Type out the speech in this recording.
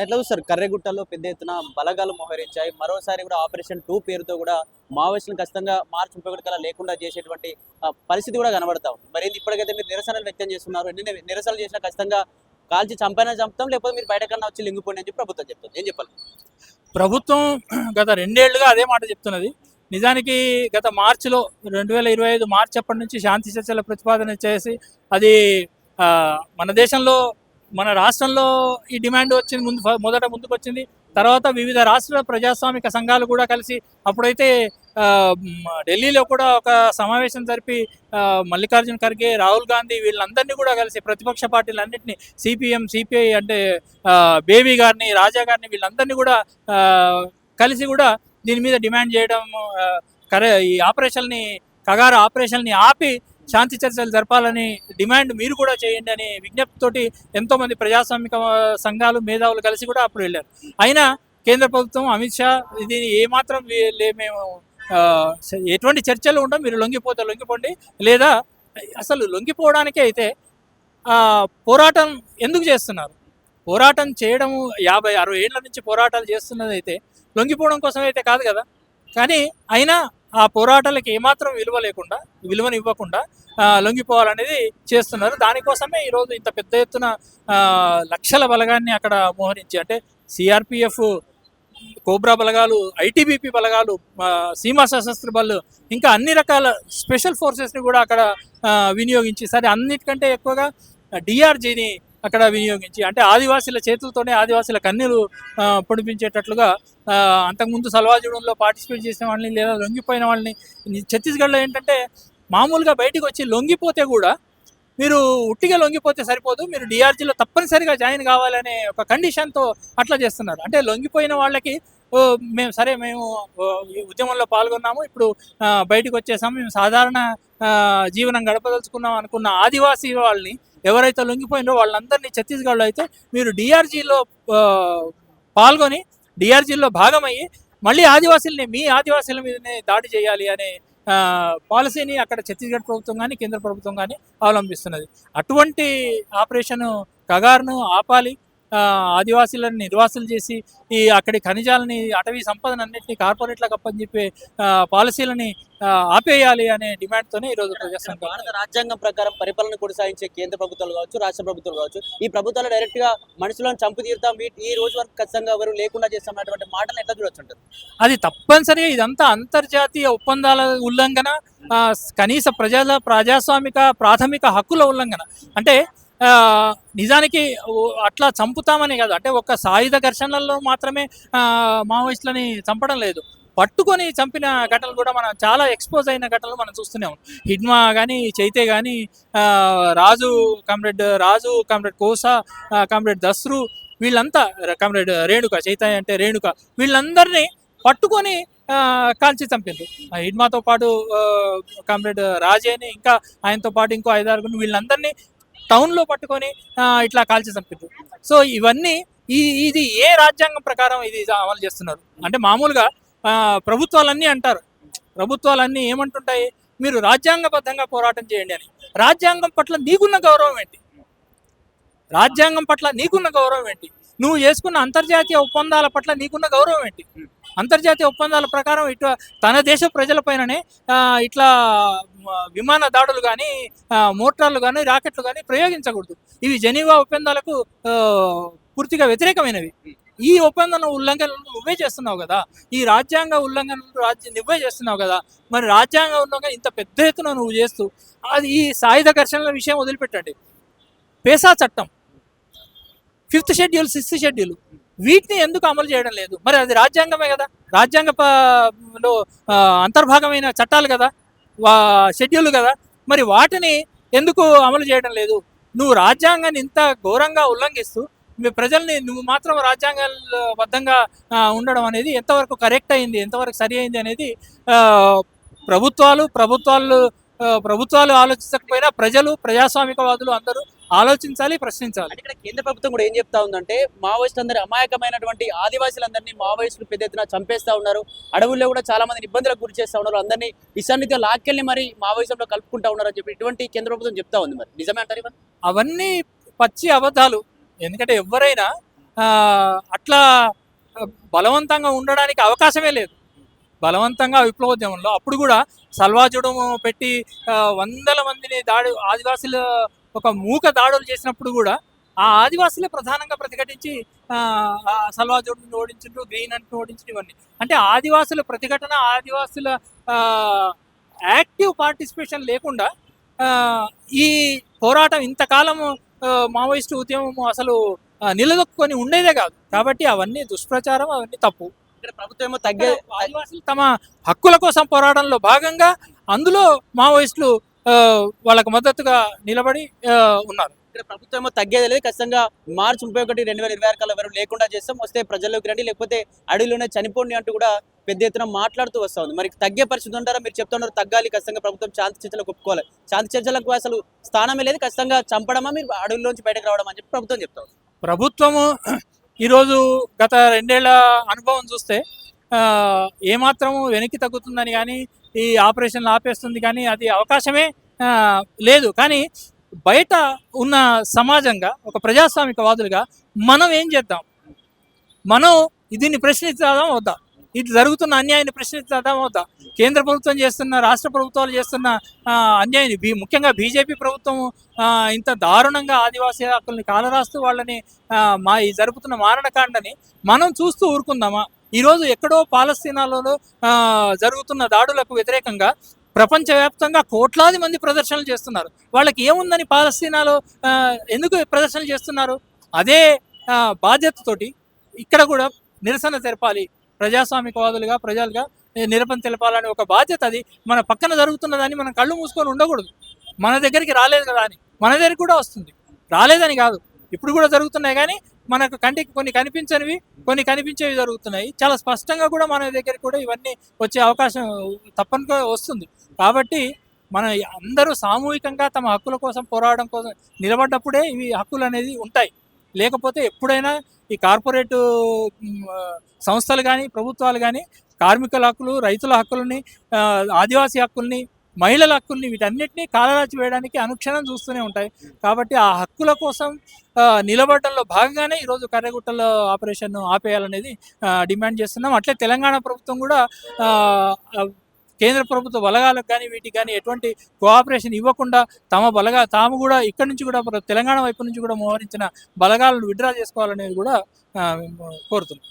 ఎట్లా చూస్తారు కర్రెగుట్టలో పెద్ద ఎత్తున బలగాలు మోహరించాయి. మరోసారి కూడా ఆపరేషన్ 2 పేరుతో కూడా మావోయిస్టులను ఖచ్చితంగా మార్చి 31 కల్లా లేకుండా చేసేటువంటి పరిస్థితి కూడా కనబడతా ఉంది. మరి ఇప్పటికైతే మీరు నిరసనలు వ్యక్తం చేస్తున్నారు. ఎన్ని నిరసనలు చేసినా ఖచ్చితంగా కాల్చి చంపైనా చంపుతాం, లేకపోతే మీరు బయటకన్నా వచ్చి లింగిపోండి అని చెప్పి ప్రభుత్వం చెప్తుంది. ఏం చెప్పాలి? ప్రభుత్వం గత 2 ఏళ్లుగా అదే మాట చెప్తున్నది. నిజానికి గత మార్చిలో 2025 మార్చి అప్పటి నుంచి శాంతి చర్చల ప్రతిపాదన చేసి అది మన దేశంలో మన రాష్ట్రంలో ఈ డిమాండ్ వచ్చింది, మొదట ముందుకొచ్చింది. తర్వాత వివిధ రాష్ట్ర ప్రజాస్వామిక సంఘాలు కూడా కలిసి అప్పుడైతే ఢిల్లీలో కూడా ఒక సమావేశం జరిపి మల్లికార్జున ఖర్గే, రాహుల్ గాంధీ వీళ్ళందరినీ కూడా కలిసి ప్రతిపక్ష పార్టీలన్నింటినీ సిపిఎం, సిపిఐ అంటే బేబీ గారిని, రాజా గారిని వీళ్ళందరినీ కూడా కలిసి కూడా దీని మీద డిమాండ్ చేయడం, ఈ ఆపరేషన్ని కగారు ఆపరేషన్ని ఆపి శాంతి చర్చలు జరపాలని డిమాండ్ మీరు కూడా చేయండి అని విజ్ఞప్తితోటి ఎంతోమంది ప్రజాస్వామిక సంఘాలు, మేధావులు కలిసి కూడా అప్పుడు వెళ్ళారు. అయినా కేంద్ర ప్రభుత్వం, అమిత్ షా ఇది ఏమాత్రం మేము ఎటువంటి చర్చలు ఉండవు, మీరు లొంగిపోండి, లేదా అసలు లొంగిపోవడానికే అయితే పోరాటం ఎందుకు చేస్తున్నారు? పోరాటం చేయడము 50-60 ఏళ్ల నుంచి పోరాటాలు చేస్తున్నది అయితే లొంగిపోవడం కోసం అయితే కాదు కదా. కానీ అయినా ఆ పోరాటాలకు ఏమాత్రం విలువను ఇవ్వకుండా లొంగిపోవాలనేది చేస్తున్నారు. దానికోసమే ఈరోజు ఇంత పెద్ద ఎత్తున లక్షల బలగాన్ని అక్కడ మోహరించి, అంటే సిఆర్పిఎఫ్, కోబ్రా బలగాలు, ఐటీబీపీ బలగాలు, సీమా సశస్త్ర బలు, ఇంకా అన్ని రకాల స్పెషల్ ఫోర్సెస్ని కూడా అక్కడ వినియోగించి, సరే అన్నిటికంటే ఎక్కువగా డిఆర్జీని అక్కడ వినియోగించి, అంటే ఆదివాసీల చేతులతోనే ఆదివాసీల కన్నీరు పొడిపించేటట్లుగా అంతకుముందు సల్వాజుడంలో పార్టిసిపేట్ చేసిన వాళ్ళని లేదా లొంగిపోయిన వాళ్ళని, ఛత్తీస్గఢ్లో ఏంటంటే మామూలుగా బయటికి వచ్చి లొంగిపోతే కూడా మీరు ఉట్టిగా లొంగిపోతే సరిపోదు, మీరు డిఆర్జీలో తప్పనిసరిగా జాయిన్ కావాలనే ఒక కండిషన్తో అట్లా చేస్తున్నారు. అంటే లొంగిపోయిన వాళ్ళకి మేము ఉద్యమంలో పాల్గొన్నాము, ఇప్పుడు బయటకు వచ్చేసాము, మేము సాధారణ జీవనం గడపదలుచుకున్నాం అనుకున్న ఆదివాసీ వాళ్ళని ఎవరైతే లొంగిపోయినో వాళ్ళందరినీ ఛత్తీస్గఢ్లో అయితే మీరు డిఆర్జీలో పాల్గొని డిఆర్జీలో భాగమయ్యి మళ్ళీ మీ ఆదివాసీల మీదనే దాడి చేయాలి అనే పాలసీని అక్కడ ఛత్తీస్గఢ్ ప్రభుత్వం కానీ కేంద్ర ప్రభుత్వం కానీ అవలంబిస్తున్నది. అటువంటి ఆపరేషన్ కగార్ను ఆపాలి, ఆదివాసీలను నిర్వాసులు చేసి ఈ అక్కడి ఖనిజాలని, అటవీ సంపదనన్నింటినీ కార్పొరేట్లకు అప్పని పాలసీలని ఆపేయాలి అనే డిమాండ్తోనే ఈరోజు ప్రజాస్వామ్య భారత రాజ్యాంగం ప్రకారం పరిపాలన కొనసాగించే కేంద్ర ప్రభుత్వాలు కావచ్చు, రాష్ట్ర ప్రభుత్వాలు కావచ్చు, ఈ ప్రభుత్వాలు డైరెక్ట్ గా మనుషులను చంపు తీరుతాం, ఈ రోజు వరకు ఖచ్చితంగా ఎవరు లేకుండా చేస్తామన్నటువంటి మాటను ఎట్లా చూడొచ్చు? అది తప్పనిసరిగా ఇదంతా అంతర్జాతీయ ఒప్పందాల ఉల్లంఘన, కనీస ప్రజాస్వామిక ప్రాథమిక హక్కుల ఉల్లంఘన. అంటే నిజానికి అట్లా చంపుతామని కాదు, అంటే ఒక సాయుధ ఘర్షణల్లో మాత్రమే మావోయిస్టులని చంపడం లేదు, పట్టుకొని చంపిన ఘటనలు కూడా మనం చాలా ఎక్స్పోజ్ అయిన ఘటనలు మనం చూస్తూనే ఉన్నాం. హిడ్మా కానీ, చైతే కానీ, కామ్రేడ్ కోసా, కామ్రేడ్ దస్రు, వీళ్ళంతా, కామ్రేడ్ రేణుక, చైతన్య అంటే రేణుక, వీళ్ళందరినీ పట్టుకొని కాల్చి చంపారు. హిడ్మాతో పాటు కామ్రేడ్ రాజేని, ఇంకా ఆయనతో పాటు ఇంకో 5-6 వీళ్ళందరినీ టౌన్లో పట్టుకొని ఇట్లా కాల్చి చంపారు. సో ఇవన్నీ ఇది ఏ రాజ్యాంగం ప్రకారం ఇది అమలు చేస్తున్నారు? అంటే మామూలుగా ప్రభుత్వాలన్నీ అంటారు, ప్రభుత్వాలన్నీ ఏమంటుంటాయి, మీరు రాజ్యాంగబద్ధంగా పోరాటం చేయండి అని. రాజ్యాంగం పట్ల నీకున్న గౌరవం ఏంటి? రాజ్యాంగం పట్ల నీకున్న గౌరవం ఏంటి? నువ్వు చేసుకున్న అంతర్జాతీయ ఒప్పందాల పట్ల నీకున్న గౌరవం ఏంటి? అంతర్జాతీయ ఒప్పందాల ప్రకారం ఇట్లా తన దేశ ప్రజలపైననే ఇట్లా విమాన దాడులు కానీ, మోటార్లు కానీ, రాకెట్లు కానీ ప్రయోగించకూడదు. ఇవి జెనీవా ఒప్పందాలకు పూర్తిగా వ్యతిరేకమైనవి. ఈ ఒప్పందం ఉల్లంఘనలు నువ్వే చేస్తున్నావు కదా, ఈ రాజ్యాంగ ఉల్లంఘనలు నువ్వే చేస్తున్నావు కదా. మరి రాజ్యాంగ ఉల్లంఘన ఇంత పెద్ద ఎత్తున నువ్వు చేస్తూ, అది ఈ సాయుధ ఘర్షణల విషయం వదిలిపెట్టండి, పేసా చట్టం 5th షెడ్యూల్, 6th షెడ్యూల్, వీటిని ఎందుకు అమలు చేయడం లేదు? మరి అది రాజ్యాంగమే కదా, రాజ్యాంగంలో అంతర్భాగమైన చట్టాలు కదా, షెడ్యూల్ కదా, మరి వాటిని ఎందుకు అమలు చేయడం లేదు? నువ్వు రాజ్యాంగాన్ని ఇంత ఘోరంగా ఉల్లంఘిస్తూ మీ ప్రజల్ని నువ్వు మాత్రం రాజ్యాంగబద్ధంగా ఉండడం అనేది ఎంతవరకు కరెక్ట్ అయింది, ఎంతవరకు సరి అయింది అనేది ప్రభుత్వాలు ఆలోచించకపోయినా ప్రజలు, ప్రజాస్వామికవాదులు అందరూ ఆలోచించాలి, ప్రశ్నించాలి. ఇక్కడ కేంద్ర ప్రభుత్వం కూడా ఏం చెప్తా ఉందంటే, మావోయిస్టులందరూ అమాయకమైనటువంటి ఆదివాసులందరినీ మావోయిస్టులు పెద్ద ఎత్తున చంపేస్తా ఉన్నారు, అడవుల్లో కూడా చాలా మంది ఇబ్బందులకు గురి చేస్తా ఉన్నారు, అందరినీ ఇసాన్నితో లాక్కెళ్ళి మరి మావోయిజంలో కలుపుకుంటా ఉన్నారు అని చెప్పి ఇటువంటి కేంద్ర ప్రభుత్వం చెప్తా ఉంది. మరి నిజమే అంటారు ఇవన్నీ? అవన్నీ పచ్చి అబద్ధాలు. ఎందుకంటే ఎవరైనా ఆ, అట్లా బలవంతంగా ఉండడానికి అవకాశమే లేదు. బలవంతంగా విప్లవోద్యమంలో అప్పుడు కూడా సల్వాజుడము పెట్టి వందల మందిని ఆదివాసుల ఒక మూక దాడులు చేసినప్పుడు కూడా ఆ ఆదివాసులే ప్రధానంగా ప్రతిఘటించి ఆ, ఆ సల్వాజుడిని ఓడించిండ్రు, గ్రీన్ అంటే ఓడించిన ఇవన్నీ అంటే ఆదివాసుల ప్రతిఘటన, ఆదివాసుల యాక్టివ్ పార్టిసిపేషన్ లేకుండా ఆ, ఈ పోరాటం ఇంతకాలము మావోయిస్టు ఉద్యమం అసలు నిలదొక్కుని ఉండేదే కాదు. కాబట్టి అవన్నీ దుష్ప్రచారం, అవన్నీ తప్పు. ఇక్కడ ప్రభుత్వం ఏమో తగ్గే ఆదివాసులు తమ హక్కుల కోసం పోరాటంలో భాగంగా అందులో మావోయిస్టులు వాళ్ళకు మద్దతుగా నిలబడి ఉన్నారు. ఇక్కడ ప్రభుత్వం ఏమో తగ్గేది లేదు. ఖచ్చితంగా మార్చి 31, 2026 కల్లా ఎవరు లేకుండా చేస్తాం, వస్తే ప్రజల్లోకి రండి, లేకపోతే అడవిలోనే చనిపోండి అంటూ కూడా పెద్ద ఎత్తున మాట్లాడుతూ వస్తా ఉంది. మరి తగ్గే పరిస్థితి ఉంటారా? మీరు చెప్తున్నారు తగ్గాలి, ఖచ్చితంగా ప్రభుత్వం శాంతి చర్చలకు ఒప్పుకోవాలి. శాంతి చర్చలకు అసలు స్థానమే లేదు, ఖచ్చితంగా చంపడమా, మీరు అడవిలోంచి బయటకు రావడం అని చెప్పి ప్రభుత్వం చెప్తారు. ప్రభుత్వము ఈరోజు గత 2 ఏళ్ల అనుభవం చూస్తే ఏమాత్రము వెనక్కి తగ్గుతుందని కానీ ఈ ఆపరేషన్లు ఆపేస్తుంది కానీ అది అవకాశమే లేదు. కానీ బయట ఉన్న సమాజంగా ఒక ప్రజాస్వామికవాదులుగా మనం ఏం చేద్దాం? మనం దీన్ని ప్రశ్నించాదా వద్దా? ఇది జరుగుతున్న అన్యాయాన్ని ప్రశ్నించాదా వద్దా? కేంద్ర ప్రభుత్వం చేస్తున్న, రాష్ట్ర ప్రభుత్వాలు చేస్తున్న అన్యాయాన్ని, ముఖ్యంగా బీజేపీ ప్రభుత్వం ఇంత దారుణంగా ఆదివాసీ హక్కుల్ని కాలరాస్తూ వాళ్ళని ఈ జరుపుతున్న మారణకాండని మనం చూస్తూ ఊరుకుందామా? ఈరోజు ఎక్కడో పాలస్తీనాలో జరుగుతున్న దాడులకు వ్యతిరేకంగా ప్రపంచవ్యాప్తంగా కోట్లాది మంది ప్రదర్శనలు చేస్తున్నారు. వాళ్ళకి ఏముందని పాలస్తీనాలో ఎందుకు ప్రదర్శనలు చేస్తున్నారు? అదే బాధ్యతతోటి ఇక్కడ కూడా నిరసన తెలపాలి, ప్రజాస్వామికవాదులుగా ప్రజలుగా నిరసన తెలపాలని ఒక బాధ్యత. అది మన పక్కన జరుగుతున్నదాన్ని మనం కళ్ళు మూసుకొని ఉండకూడదు. మన దగ్గరికి రాలేదు కదా అని, మన దగ్గరికి కూడా వస్తుంది. రాలేదని కాదు, ఇప్పుడు కూడా జరుగుతున్నాయి, కానీ మనకు కంటికి కొన్ని కనిపించనివి, కొన్ని కనిపించేవి జరుగుతున్నాయి. చాలా స్పష్టంగా కూడా మన దగ్గరికి కూడా ఇవన్నీ వచ్చే అవకాశం తప్పనిగా వస్తుంది. కాబట్టి మన అందరూ సామూహికంగా తమ హక్కుల కోసం పోరాటం కోసం నిలబడ్డప్పుడే ఇవి హక్కులు అనేది ఉంటాయి. లేకపోతే ఎప్పుడైనా ఈ కార్పొరేటు సంస్థలు కానీ ప్రభుత్వాలు కానీ కార్మికుల హక్కులు, రైతుల హక్కులని, ఆదివాసీ హక్కుల్ని, మహిళల హక్కుల్ని, వీటన్నిటినీ కాలరాచి వేయడానికి అనుక్షణం చూస్తూనే ఉంటాయి. కాబట్టి ఆ హక్కుల కోసం నిలబడడంలో భాగంగానే ఈరోజు కర్రెగుట్టలో ఆపరేషన్ ఆపేయాలనేది డిమాండ్ చేస్తున్నాం. అట్లే తెలంగాణ ప్రభుత్వం కూడా కేంద్ర ప్రభుత్వ బలగాలకు కానీ వీటికి కానీ ఎటువంటి కోఆపరేషన్ ఇవ్వకుండా తాము కూడా ఇక్కడి నుంచి కూడా తెలంగాణ వైపు నుంచి కూడా మోహరించిన బలగాలను విడ్డ్రా చేసుకోవాలనేది కూడా కోరుతున్నాం.